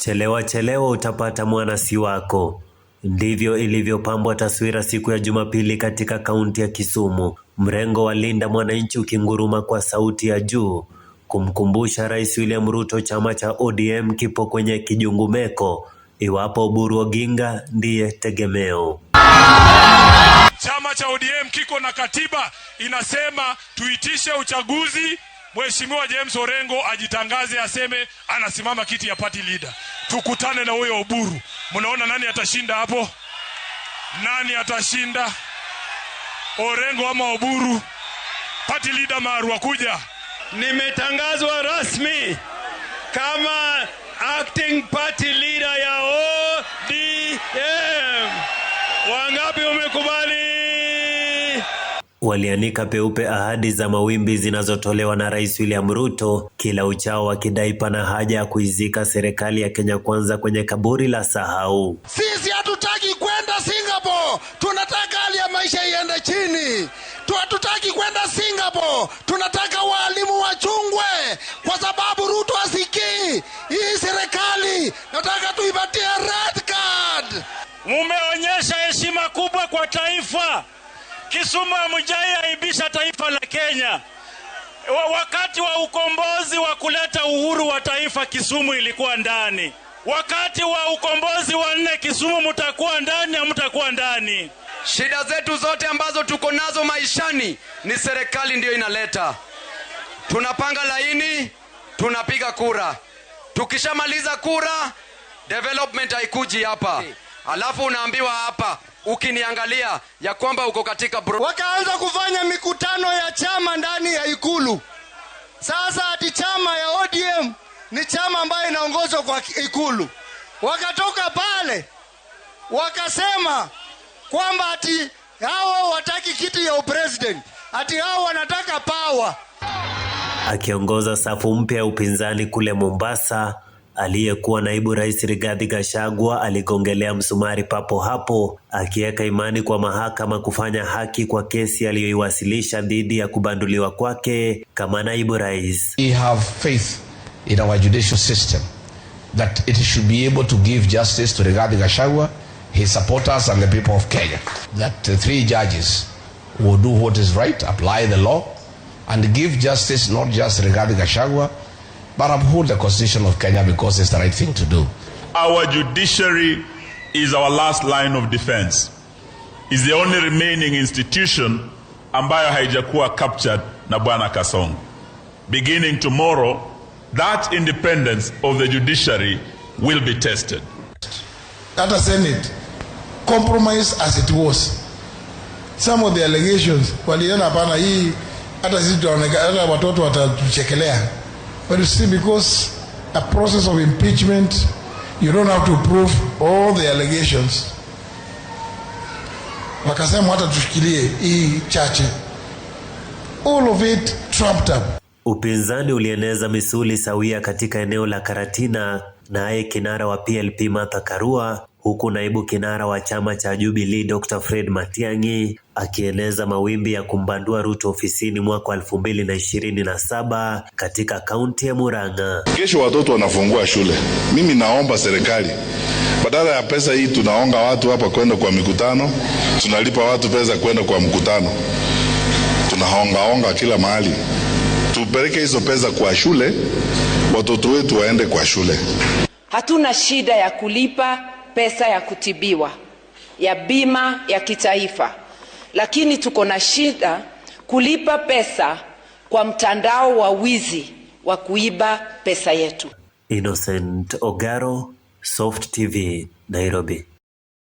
Chelewa chelewa utapata mwana si wako. Ndivyo ilivyopambwa taswira siku ya Jumapili katika kaunti ya Kisumu. Mrengo wa Linda Mwananchi ukinguruma kwa sauti ya juu kumkumbusha Rais William Ruto chama cha ODM kipo kwenye kijungumeko iwapo Oburu Oginga ndiye tegemeo. Chama cha ODM kiko na katiba inasema tuitishe uchaguzi, Mheshimiwa James Orengo ajitangaze aseme anasimama kiti ya party leader. Tukutane na huyo Oburu. Mnaona nani atashinda hapo? Nani atashinda? Orengo ama Oburu? Party leader Marwa kuja. Nimetangazwa rasmi kama acting party leader ya ODM. Wangapi umekubali? Walianika peupe ahadi za mawimbi zinazotolewa na Rais William Ruto kila uchao wakidai pana haja ya kuizika serikali ya Kenya Kwanza kwenye kaburi la sahau. Sisi hatutaki kwenda Singapore, tunataka hali ya maisha iende chini. Hatutaki kwenda Singapore, tunataka walimu wachungwe kwa sababu Ruto asikii. Hii serikali nataka tuipatie red card. Mumeonyesha heshima kubwa kwa taifa. Kisumu hamjai aibisha taifa la Kenya. Wakati wa ukombozi wa kuleta uhuru wa taifa, Kisumu ilikuwa ndani. Wakati wa ukombozi wa 4, Kisumu mtakuwa ndani au mtakuwa ndani? Shida zetu zote ambazo tuko nazo maishani ni serikali ndio inaleta. Tunapanga laini, tunapiga kura. Tukishamaliza kura, development haikuji hapa. Alafu unaambiwa hapa, ukiniangalia ya kwamba uko katika wakaanza kufanya mikutano ya chama ndani ya Ikulu. Sasa ati chama ya ODM ni chama ambayo inaongozwa kwa Ikulu. Wakatoka pale wakasema kwamba ati hao wataki kiti ya president, ati hao wanataka power. Akiongoza safu mpya ya upinzani kule Mombasa, aliyekuwa naibu rais Rigathi Gachagua aligongelea msumari papo hapo, akiweka imani kwa mahakama kufanya haki kwa kesi aliyoiwasilisha dhidi ya kubanduliwa kwake kama naibu rais. We have faith in our judicial system that it should be able to give justice to Rigathi Gachagua, his supporters and the people of Kenya. That the 3 judges will do what is right, apply the law and give justice not just Rigathi Gachagua but uphold the Constitution of Kenya because it's the right thing to do. Our judiciary is our last line of defense. Is the only remaining institution ambayo haijakuwa captured na Bwana Kasongo. Beginning tomorrow, that independence of the judiciary will be tested. At the Senate, compromise as it was. Some of the allegations waliona hapana hii hata sisi tunaonekana watoto watatuchekelea. But you see, because a process of impeachment, you don't have to prove all the allegations. Wakasema hata tushikilie hii chache. All of it trumped up. Upinzani ulieneza misuli sawia katika eneo la Karatina, naye kinara wa PLP Martha Karua, huku naibu kinara wa chama cha Jubilee Dr. Fred Matiang'i akieleza mawimbi ya kumbandua Ruto ofisini mwaka 2027 katika kaunti ya Murang'a. Kesho watoto wanafungua shule. Mimi naomba serikali, badala ya pesa hii tunaonga watu hapa kwenda kwa mikutano, tunalipa watu pesa kwenda kwa mkutano, tunaonga kila mahali. Tupeleke hizo pesa kwa shule, watoto wetu waende kwa shule. Hatuna shida ya kulipa pesa ya kutibiwa, ya bima ya kitaifa, lakini tuko na shida kulipa pesa kwa mtandao wa wizi wa kuiba pesa yetu. Innocent Ogaro, Soft TV, Nairobi.